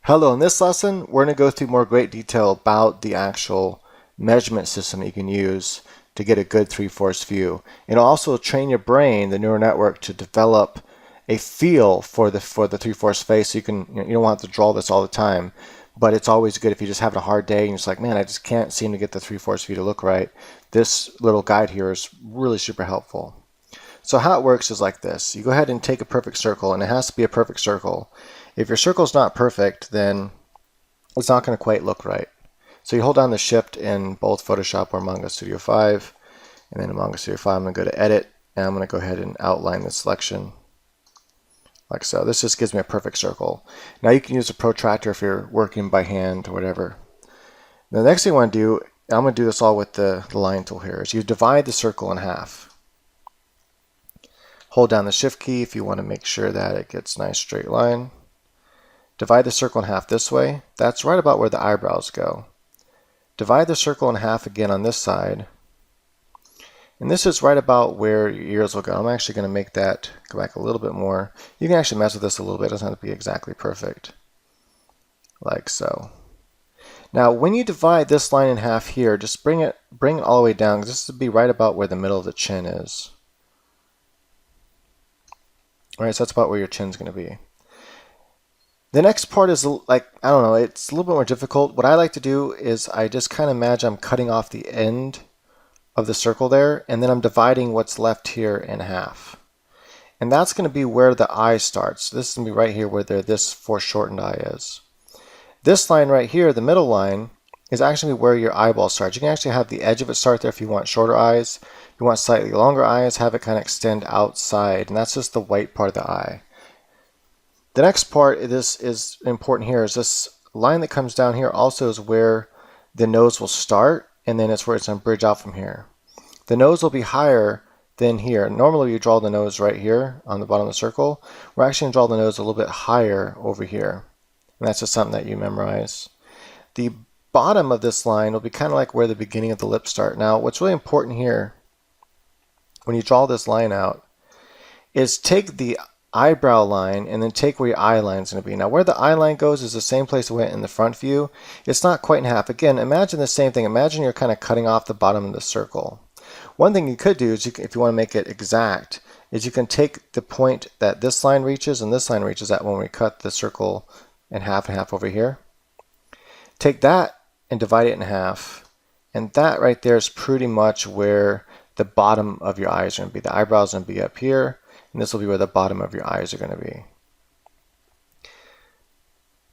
Hello, in this lesson, we're going to go through more great detail about the actual measurement system that you can use to get a good 3/4 view. It'll also train your brain, the neural network, to develop a feel for the 3/4 face. So you don't want to draw this all the time, but it's always good if you're just having a hard day and you're just like, man, I just can't seem to get the 3/4 view to look right. This little guide here is really super helpful. So how it works is like this. You go ahead and take a perfect circle, and it has to be a perfect circle. If your circle's not perfect, then it's not going to quite look right. So you hold down the shift in both Photoshop or Manga Studio 5, and then in Manga Studio 5 I'm going to go to Edit, and I'm going to go ahead and outline the selection like so. This just gives me a perfect circle. Now you can use a protractor if you're working by hand or whatever. The next thing I want to do, I'm going to do this all with the line tool here, is you divide the circle in half. Hold down the shift key if you want to make sure that it gets a nice straight line. Divide the circle in half this way. That's right about where the eyebrows go. Divide the circle in half again on this side. And this is right about where your ears will go. I'm actually going to make that go back a little bit more. You can actually mess with this a little bit. It doesn't have to be exactly perfect. Like so. Now when you divide this line in half here, just bring it all the way down, because this would be right about where the middle of the chin is. Alright, so that's about where your chin's going to be. The next part is like, I don't know, it's a little bit more difficult. What I like to do is I just kind of imagine I'm cutting off the end of the circle there, and then I'm dividing what's left here in half. And that's going to be where the eye starts. This is going to be right here where this foreshortened eye is. This line right here, the middle line, is actually where your eyeball starts. You can actually have the edge of it start there if you want shorter eyes. If you want slightly longer eyes, have it kind of extend outside, and that's just the white part of the eye. The next part, this is important here, is this line that comes down here also is where the nose will start, and then it's where it's going to bridge out from here. The nose will be higher than here. Normally you draw the nose right here on the bottom of the circle. We're actually going to draw the nose a little bit higher over here. And that's just something that you memorize. The bottom of this line will be kind of like where the beginning of the lips start. Now what's really important here when you draw this line out is take the eyebrow line and then take where your eye line is going to be. Now where the eye line goes is the same place it went in the front view. It's not quite in half. Again, imagine the same thing. Imagine you're kind of cutting off the bottom of the circle. One thing you could do is, if you want to make it exact, is you can take the point that this line reaches and this line reaches at when we cut the circle in half and half over here. Take that and divide it in half, and that right there is pretty much where the bottom of your eyes are going to be. The eyebrows are going to be up here, and this will be where the bottom of your eyes are going to be.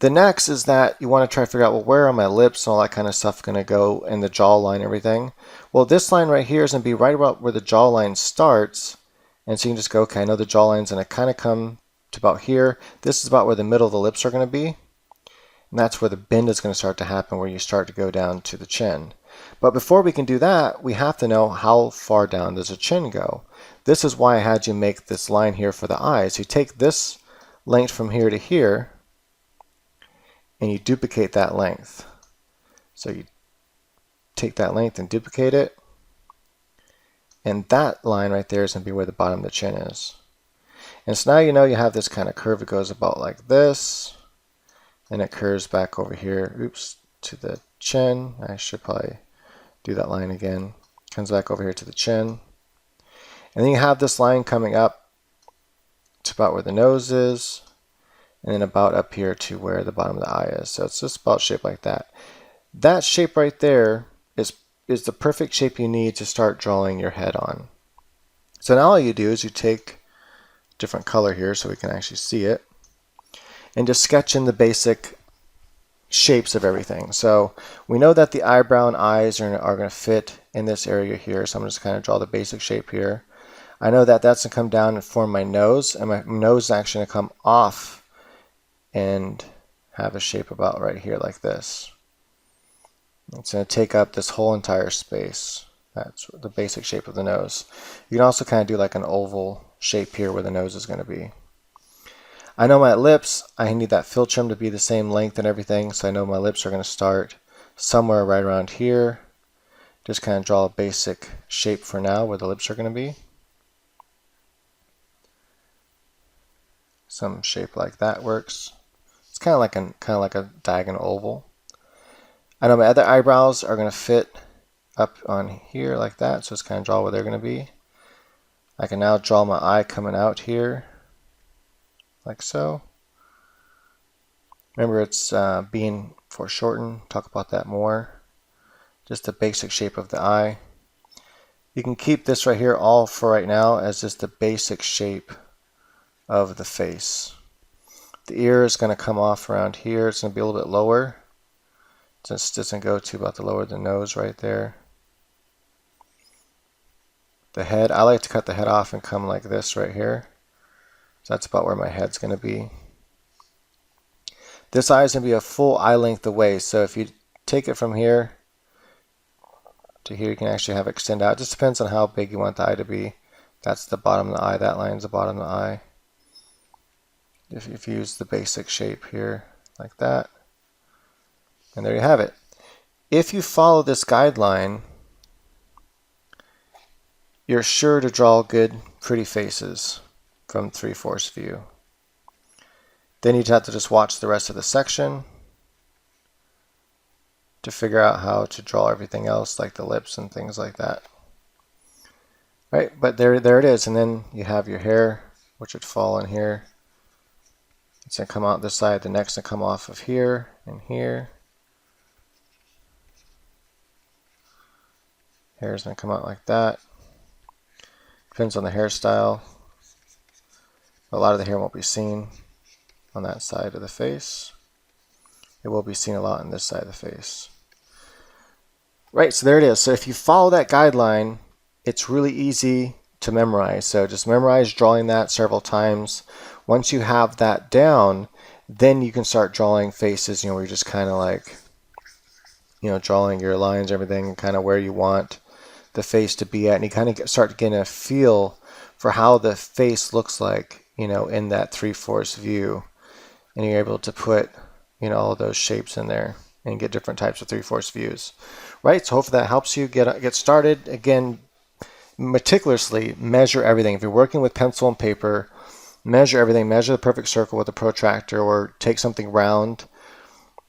The next is that you want to try to figure out, well, where are my lips and all that kind of stuff going to go, and the jawline and everything. Well, this line right here is going to be right about where the jawline starts, and so you can just go, okay, I know the jawline's going to kind of come to about here. This is about where the middle of the lips are going to be, and that's where the bend is going to start to happen, where you start to go down to the chin. But before we can do that, we have to know how far down does the chin go. This is why I had you make this line here for the eyes. You take this length from here to here, and you duplicate that length. So you take that length and duplicate it, and that line right there is going to be where the bottom of the chin is. And so now you know you have this kind of curve. It goes about like this, and it curves back over here, oops, to the chin. I should probably do that line again. Comes back over here to the chin. And then you have this line coming up to about where the nose is, and then about up here to where the bottom of the eye is. So it's just about shaped like that. That shape right there is the perfect shape you need to start drawing your head on. So now all you do is you take a different color here so we can actually see it, and just sketch in the basic shapes of everything. So we know that the eyebrow and eyes are going to fit in this area here, so I'm just kind of draw the basic shape here. I know that that's going to come down and form my nose, and my nose is actually going to come off and have a shape about right here like this. It's going to take up this whole entire space. That's the basic shape of the nose. You can also kind of do like an oval shape here where the nose is going to be. I know my lips, I need that fill trim to be the same length and everything, so I know my lips are going to start somewhere right around here. Just kind of draw a basic shape for now where the lips are going to be. Some shape like that works. It's kind of like a diagonal oval. I know my other eyebrows are going to fit up on here like that, so it's kind of draw where they're going to be. I can now draw my eye coming out here, like so. Remember, it's being foreshortened. Talk about that more. Just the basic shape of the eye. You can keep this right here all for right now as just the basic shape of the face. The ear is going to come off around here. It's going to be a little bit lower. Since it doesn't go to about the lower of the nose right there. The head, I like to cut the head off and come like this right here. So that's about where my head's going to be. This eye is going to be a full eye length away. So if you take it from here to here, you can actually have it extend out. It just depends on how big you want the eye to be. That's the bottom of the eye. That line's the bottom of the eye. If you use the basic shape here, like that. And there you have it. If you follow this guideline, you're sure to draw good, pretty faces from 3/4 view. Then you'd have to just watch the rest of the section to figure out how to draw everything else, like the lips and things like that. Right, but there it is. And then you have your hair, which would fall in here. It's going to come out this side. The next will come off of here and here. Hair is going to come out like that. Depends on the hairstyle. A lot of the hair won't be seen on that side of the face. It will be seen a lot on this side of the face. Right, so there it is. So if you follow that guideline, it's really easy to memorize. So just memorize drawing that several times. Once you have that down, then you can start drawing faces, where you're just kind of like, drawing your lines, everything, kind of where you want the face to be at. And you kind of start getting a feel for how the face looks like, in that 3/4 view. And you're able to put, all those shapes in there and get different types of 3/4 views. Right, so hopefully that helps you get started. Again, meticulously measure everything. If you're working with pencil and paper, measure everything. Measure the perfect circle with a protractor, or take something round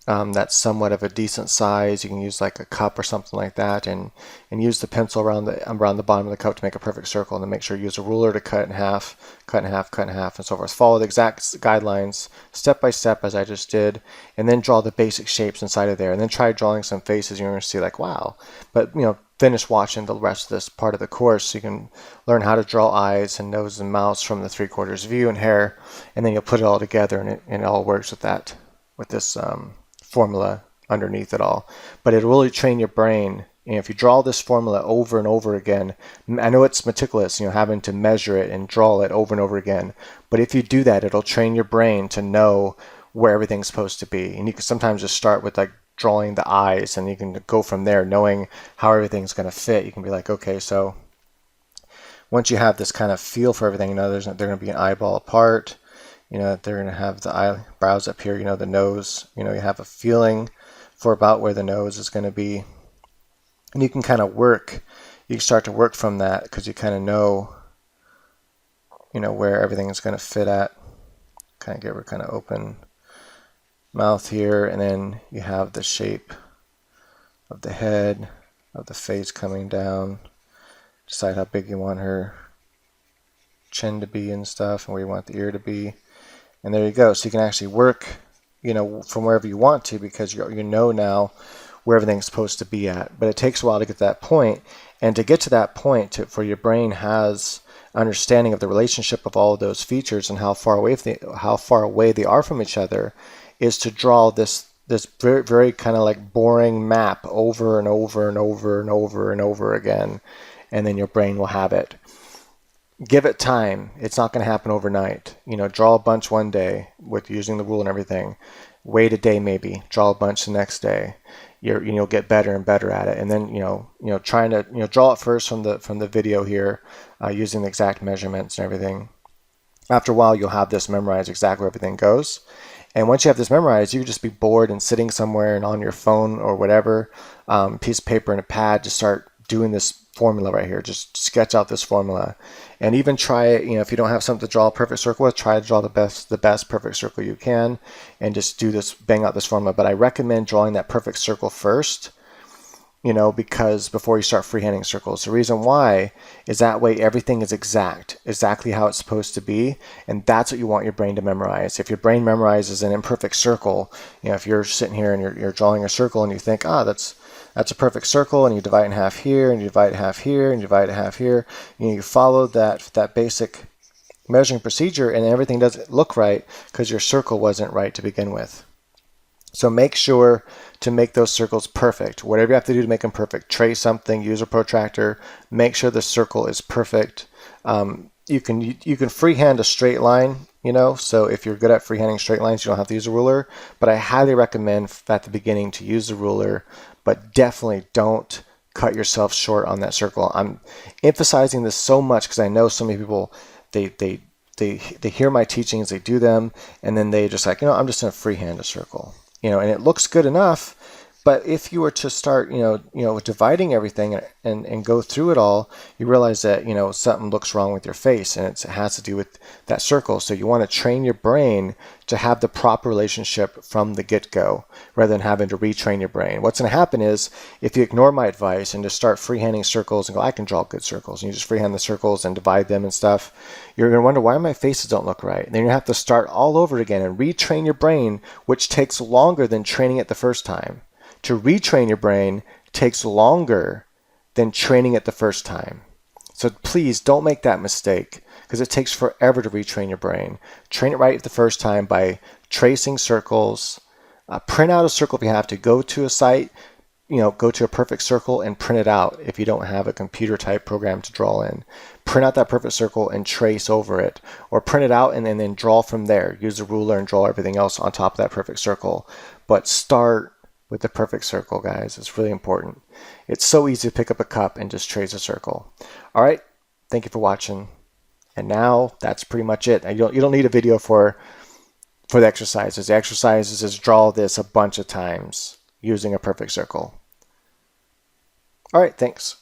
that's somewhat of a decent size. You can use like a cup or something like that, and use the pencil around the bottom of the cup to make a perfect circle, and then make sure you use a ruler to cut it in half, and so forth. Follow the exact guidelines step by step as I just did, and then draw the basic shapes inside of there, and then try drawing some faces. You're going to see like, wow. But finish watching the rest of this part of the course so you can learn how to draw eyes and nose and mouths from the 3/4 view, and hair, and then you'll put it all together, and it all works with this formula underneath it all. But it'll really train your brain. If you draw this formula over and over again, I know it's meticulous, having to measure it and draw it over and over again, but if you do that, it'll train your brain to know where everything's supposed to be. And you can sometimes just start with like drawing the eyes, and you can go from there, knowing how everything's going to fit. You can be like, okay, so once you have this kind of feel for everything, they're going to be an eyeball apart. They're going to have the eyebrows up here, the nose, you have a feeling for about where the nose is going to be. And you can kind of you can start to work from that, because you kind of know, where everything is going to fit at. Kind of give her kind of open mouth here, and then you have the shape of the head, of the face coming down. Decide how big you want her chin to be and stuff, and where you want the ear to be. And there you go. So you can actually work, from wherever you want to, because you know now where everything's supposed to be at. But it takes a while to get to that point. And to get to that point, for your brain has understanding of the relationship of all of those features and how far away they are from each other, is to draw this very, very kind of like boring map over and over and over and over and over again. And then your brain will have it. Give it time. It's not going to happen overnight. Draw a bunch one day with using the rule and everything. Wait a day maybe. Draw a bunch the next day. You'll get better and better at it. And then trying to draw it first from the video here, using the exact measurements and everything. After a while, you'll have this memorized exactly where everything goes. And once you have this memorized, you can just be bored and sitting somewhere and on your phone or whatever, piece of paper and a pad, just start doing this formula right here. Just sketch out this formula, and even try it. If you don't have something to draw a perfect circle with, try to draw the best perfect circle you can, and just do this, bang out this formula. But I recommend drawing that perfect circle first, because before you start freehanding circles. The reason why is that way everything is exactly how it's supposed to be, and that's what you want your brain to memorize. If your brain memorizes an imperfect circle, if you're sitting here and you're drawing a circle and you think, that's a perfect circle, and you divide it in half here, and you divide it half here, and you divide it half here, you follow that basic measuring procedure, and everything doesn't look right because your circle wasn't right to begin with. So make sure to make those circles perfect. Whatever you have to do to make them perfect, trace something, use a protractor, make sure the circle is perfect. You can freehand a straight line, so if you're good at freehanding straight lines, you don't have to use a ruler, but I highly recommend at the beginning to use the ruler, but definitely don't cut yourself short on that circle. I'm emphasizing this so much because I know so many people, they hear my teachings, they do them, and then they just I'm just going to freehand a circle. And it looks good enough, but if you were to start, dividing everything and go through it all, you realize that, something looks wrong with your face, and it has to do with that circle. So you want to train your brain to have the proper relationship from the get-go, rather than having to retrain your brain. What's going to happen is, if you ignore my advice and just start freehanding circles and go, I can draw good circles, and you just freehand the circles and divide them and stuff, you're going to wonder why my faces don't look right. And then you have to start all over again and retrain your brain, which takes longer than training it the first time. To retrain your brain takes longer than training it the first time. So please don't make that mistake, because it takes forever to retrain your brain. Train it right the first time by tracing circles. Print out a circle if you have to. Go to a site, go to a perfect circle and print it out if you don't have a computer type program to draw in. Print out that perfect circle and trace over it, or print it out and then draw from there. Use a ruler and draw everything else on top of that perfect circle. But start with the perfect circle, guys. It's really important. It's so easy to pick up a cup and just trace a circle. All right, thank you for watching. And now that's pretty much it. You don't need a video for the exercises. The exercises is draw this a bunch of times using a perfect circle. All right, thanks.